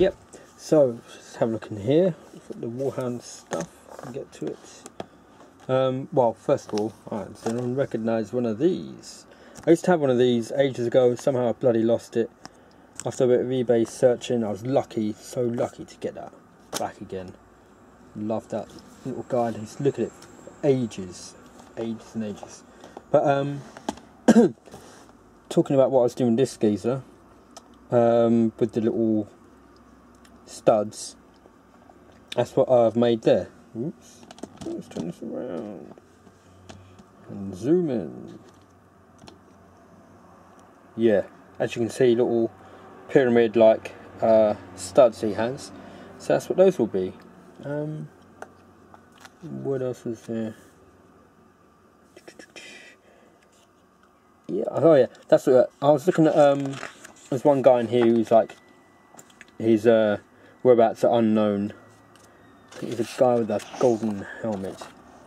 Yep, so let's have a look in here. The Warhound stuff and get to it. Well, first of all, does anyone recognise one of these? I used to have one of these ages ago. Somehow I bloody lost it. After a bit of eBay searching, I was lucky, so lucky to get that back again. Love that little guy. Just look at it for ages and ages. But talking about what I was doing with this geezer, with the little studs, that's what I've made there. Oops, let's turn this around and zoom in. Yeah, as you can see, little pyramid like studs he has, so that's what those will be. What else was there? Yeah, oh yeah, that's what I was looking at. There's one guy in here who's like, his whereabouts are unknown. I think he's a guy with a golden helmet.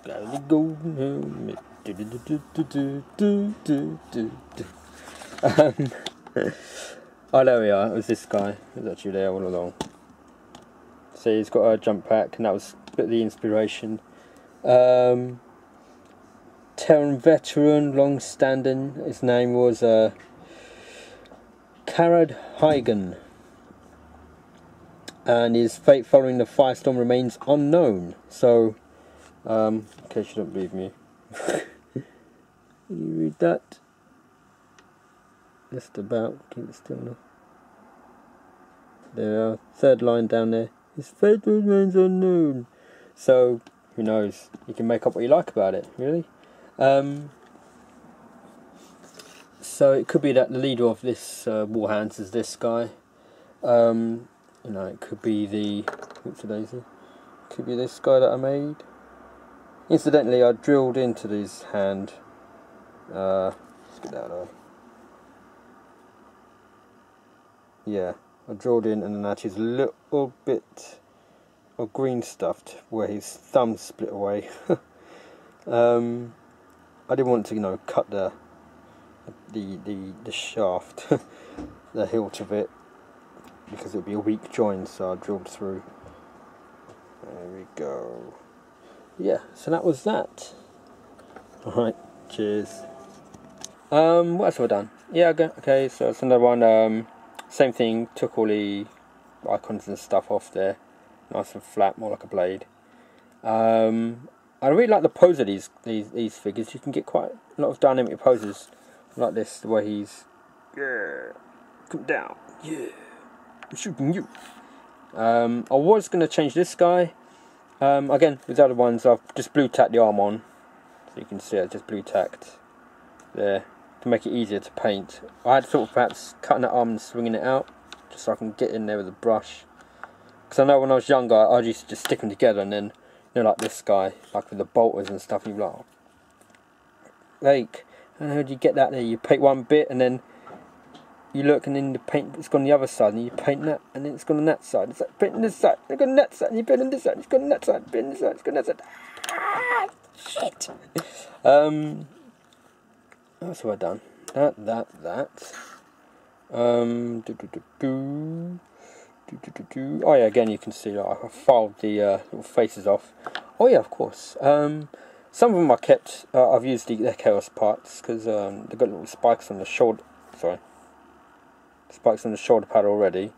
Got a golden helmet. Oh, there we are. It was this guy. It was actually there all along. So he's got a jump pack, and that was a bit of the inspiration. Terran veteran, long-standing. His name was Karad Huygen, and his fate following the firestorm remains unknown. So, in case you don't believe me, you read that. Just about. Keep it still now. There we are. Third line down there. His fate remains unknown. So, who knows? You can make up what you like about it, really. So it could be that the leader of this Warhounds is this guy. You know, it could be the could be this guy that I made. Incidentally, I drilled into his hand. Let's get that out of the way. Yeah, I drilled in and then actually a little bit of green stuff where his thumb split away. I didn't want to, you know, cut the shaft, the hilt of it, because it would be a weak joint, so I drilled through. There we go. Yeah, so that was that. Alright, cheers. What else have I done? Yeah, okay, so it's another one, same thing, took all the icons and stuff off there, nice and flat, more like a blade. I really like the pose of these figures. You can get quite a lot of dynamic poses like this, the way he's, yeah, come down, yeah, I'm shooting you. I was going to change this guy. Again, with the other ones, I've just blue tacked the arm on, so you can see I just blue tacked there to make it easier to paint. I had thought of perhaps cutting that arm and swinging it out, just so I can get in there with a brush. Because I know when I was younger, I used to just stick them together, and then, you know, like this guy, like with the bolters and stuff, and you're like, like, and how do you get that there? You paint one bit, and then you look, and then the paint, it's gone the other side, and you paint that, and then it's gone on that side. It's like painting this side, it's gone on that side, and you paint on this side, it's gone on that side, paint on this side, it's gone on that side. Ah, shit. What else have I done? That. Oh yeah, again you can see that I filed the little faces off. Oh yeah, of course. Some of them I kept. I've used the chaos parts because they've got little spikes on the shoulder. Sorry, spikes on the shoulder pad already,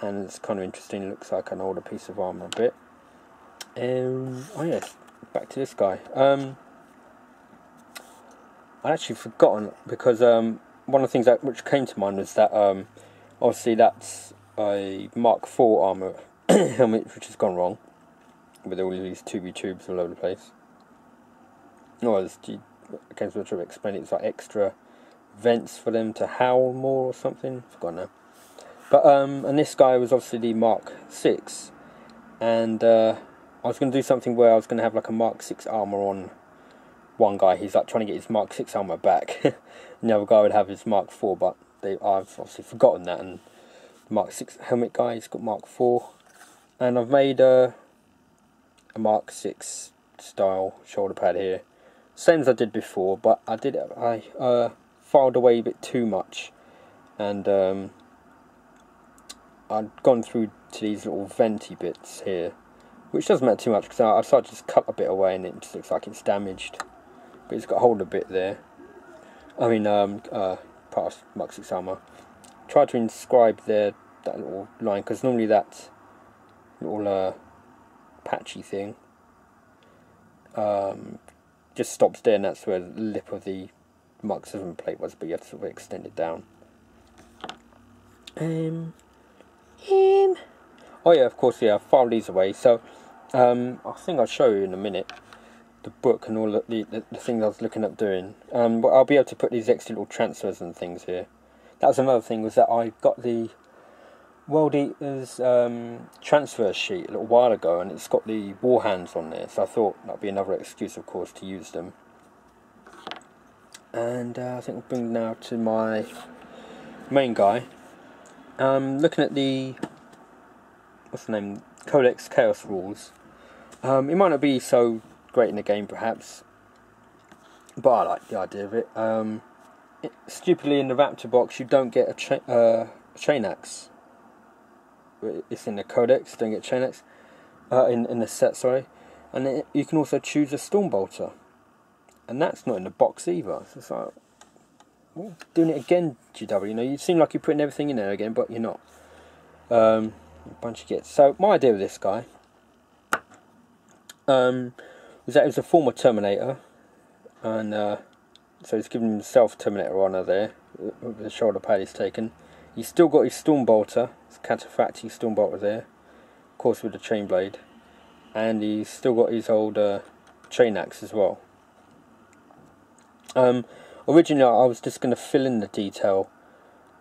and it's kind of interesting. It looks like an older piece of armor a bit. Oh yeah, back to this guy. I'd actually forgotten because one of the things which came to mind was that obviously that's a Mark IV armor helmet which has gone wrong with all of these tubes all over the place. No, I came to the trouble of explaining it's like extra vents for them to howl more or something. Forgotten now. But and this guy was obviously the Mark VI, and I was going to do something where I was going to have like a Mark VI armor on one guy. He's like trying to get his Mark VI armor back, and the other guy would have his Mark IV, but I've obviously forgotten that, and the Mark VI helmet guy, he's got Mark IV, and I've made a Mark VI style shoulder pad here, same as I did before, but I filed away a bit too much, and I'd gone through to these little venty bits here, which doesn't matter too much because I decided to just cut a bit away and it just looks like it's damaged. But it's got a hold of a bit there. I mean, part of Mach 6 armour. Try to inscribe that little line, because normally that little patchy thing just stops there, and that's where the lip of the Mach 7 plate was, but you have to sort of extend it down. Oh yeah, of course, yeah, I filed these away, so I think I'll show you in a minute the book and all the things I was looking at doing. But I'll be able to put these extra little transfers and things here. That was another thing, was that I got the World Eaters transfer sheet a little while ago, and it's got the war hands on there, so I thought that'd be another excuse, of course, to use them. And I think we'll bring now to my main guy. Looking at the, what's the name, Codex Chaos rules. It might not be so great in the game, perhaps, but I like the idea of it. Stupidly, in the Raptor box, you don't get a chain axe. It's in the Codex, don't get chain axe. In the set, sorry. And you can also choose a Storm Bolter, and that's not in the box either. So it's like, well, doing it again, GW. You know, you seem like you're putting everything in there again, but you're not. A bunch of gets. So my idea with this guy was that he was a former Terminator, and so he's given himself Terminator honour there with the shoulder pad he's taken. He's still got his Storm Bolter, his Cataphractii Storm Bolter there, of course with the chain blade, and he's still got his old chain axe as well. Originally I was just going to fill in the detail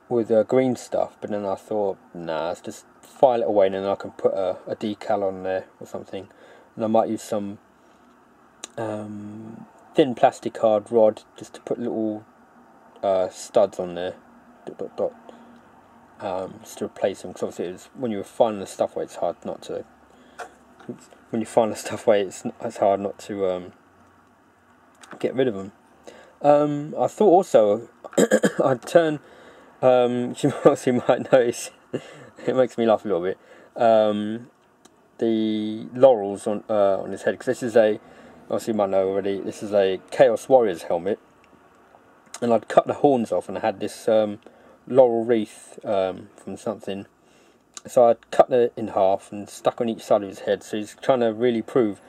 with green stuff, but then I thought, nah, let's just file it away and then I can put a decal on there or something. And I might use some thin plastic card rod just to put little studs on there, just to replace them, because obviously when you're filing the stuff away, it's hard not to. When you find the stuff away, it's hard not to get rid of them. I thought also I'd turn. You also might notice it makes me laugh a little bit. The laurels on his head, because this is obviously you might know already, this is a Chaos Warriors helmet, and I'd cut the horns off and I had this laurel wreath from something, so I'd cut it in half and stuck on each side of his head, so he's trying to really prove,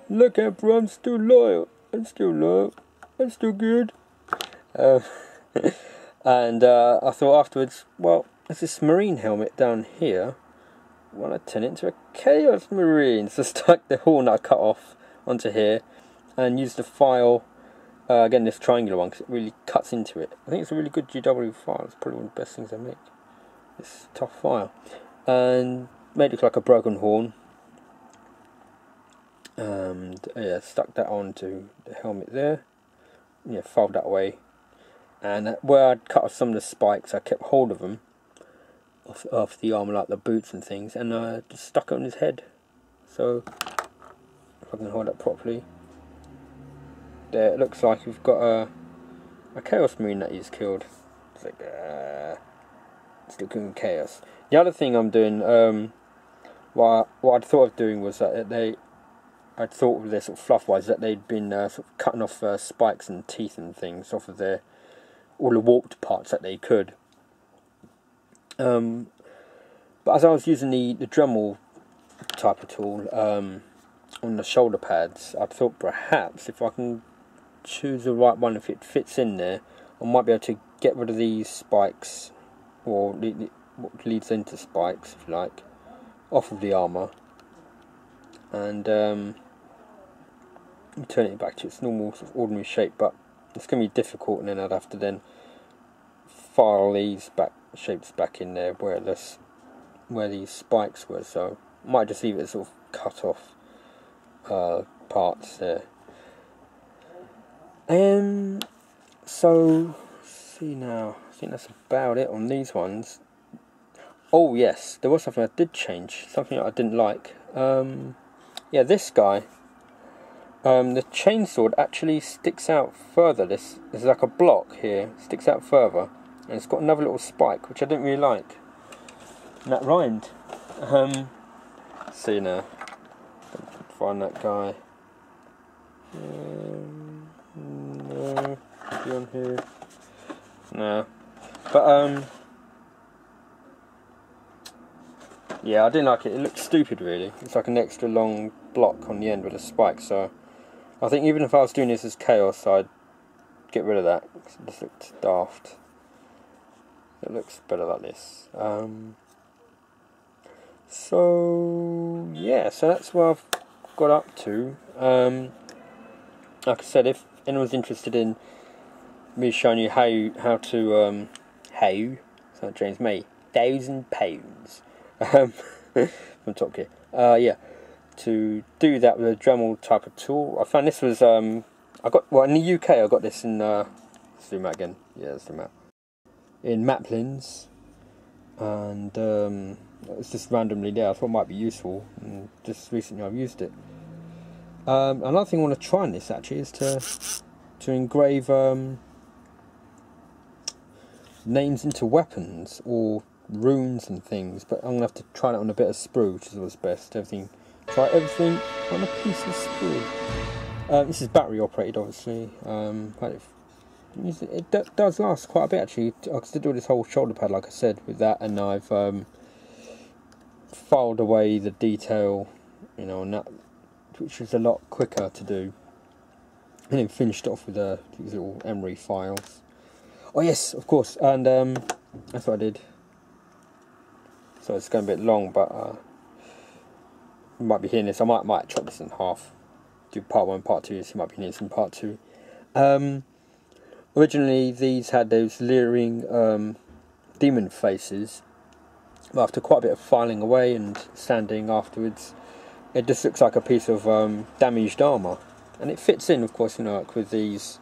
look Emperor, I'm still loyal, I'm still good. And I thought afterwards, well, there's this marine helmet down here, why not turn it into a Chaos Marine? So stuck the horn that I cut off onto here and used the file, again this triangular one, because it really cuts into it. I think it's a really good GW file, it's probably one of the best things I make, this tough file. And made it look like a broken horn, and yeah, stuck that onto the helmet there, yeah, filed that away. And where I'd cut off some of the spikes, I kept hold of them off the armour, like the boots and things, and just stuck it on his head. So if I can hold it properly, there it looks like we've got a Chaos Marine that he's killed. It's like it's looking chaos. The other thing I'm doing, what I'd thought of doing was that I'd thought with their sort of fluff wise that they'd been sort of cutting off spikes and teeth and things off of their all the warped parts that they could. But as I was using the Dremel type of tool on the shoulder pads, I thought perhaps if I can choose the right one, if it fits in there, I might be able to get rid of these spikes, or what leads into spikes, if you like, off of the armour, and turn it back to its normal sort of ordinary shape. But it's going to be difficult, and then I'd have to then file these shapes back in there where these spikes were, so I might just leave it sort of cut off parts there. So see now, I think that's about it on these ones. Oh yes, there was something I did change, something I didn't like. Yeah, this guy, the chainsword actually sticks out further. This is like a block here, sticks out further, and it's got another little spike, which I didn't really like. And that rhymed. See now. Find that guy. No. Is he on here? No. But yeah, I didn't like it. It looked stupid, really. It's like an extra long block on the end with a spike. So I think even if I was doing this as chaos, I'd get rid of that, because it just looked daft. It looks better like this. So yeah, so that's what I've got up to. Like I said, if anyone's interested in me showing you how to it's not James May, £1,000 from Top Gear. Yeah, to do that with a Dremel type of tool. I found this was in the UK I got this in let's zoom out again. Yeah, let's zoom out. In Maplins, and it's just randomly there. I thought it might be useful, and just recently I've used it. Another thing I want to try on this actually is to engrave names into weapons or runes and things, but I'm gonna have to try that on a bit of sprue, which is always best. Try everything on a piece of sprue. This is battery operated, obviously. It does last quite a bit actually. I could do this whole shoulder pad, like I said, with that, and I've filed away the detail, on that, which is a lot quicker to do, and then finished off with these little emery files. Oh yes, of course, and that's what I did. So it's going a bit long, but you might be hearing this. I might chop this in half, do part 1, part 2. So you might be hearing this in part 2. Originally, these had those leering demon faces. But after quite a bit of filing away and sanding afterwards, it just looks like a piece of damaged armour, and it fits in, of course, like with these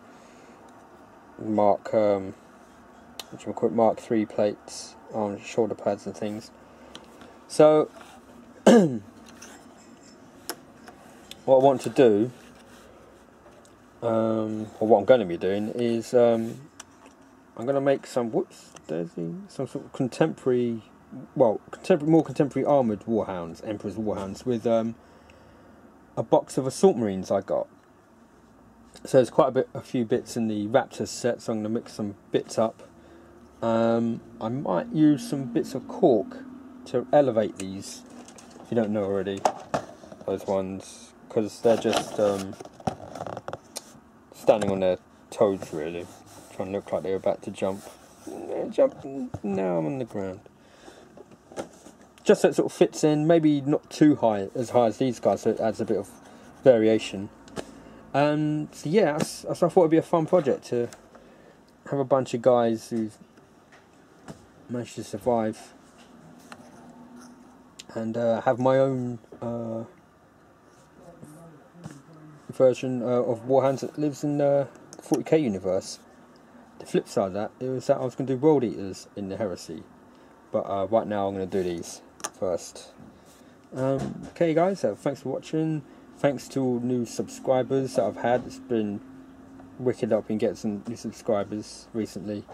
Mark 3 plates on shoulder pads and things. So what I want to do, or what I'm going to be doing, is I'm going to make some sort of contemporary, more contemporary armoured warhounds, Emperor's warhounds, with a box of assault marines I got. So there's quite a few bits in the Raptors set, so I'm going to mix some bits up. I might use some bits of cork to elevate these, if you don't know already, those ones, because they're just standing on their toes, really, trying to look like they're about to jump. Now I'm on the ground. Just so it sort of fits in, maybe not too high as these guys, so it adds a bit of variation. And so yeah, I thought it'd be a fun project to have a bunch of guys who've managed to survive, and have my own version of Warhounds that lives in the 40k universe. The flip side of that is that I was going to do World Eaters in the Heresy, but right now I'm going to do these first. Okay guys, so thanks for watching. Thanks to all new subscribers that I've had. It's been wicked. I've been getting some new subscribers recently.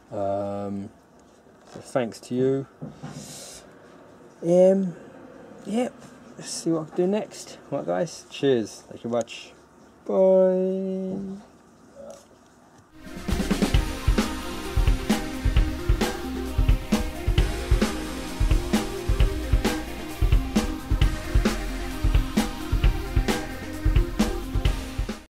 So thanks to you. Yeah, let's see what I can do next. Right guys, cheers. Thank you much. Bye.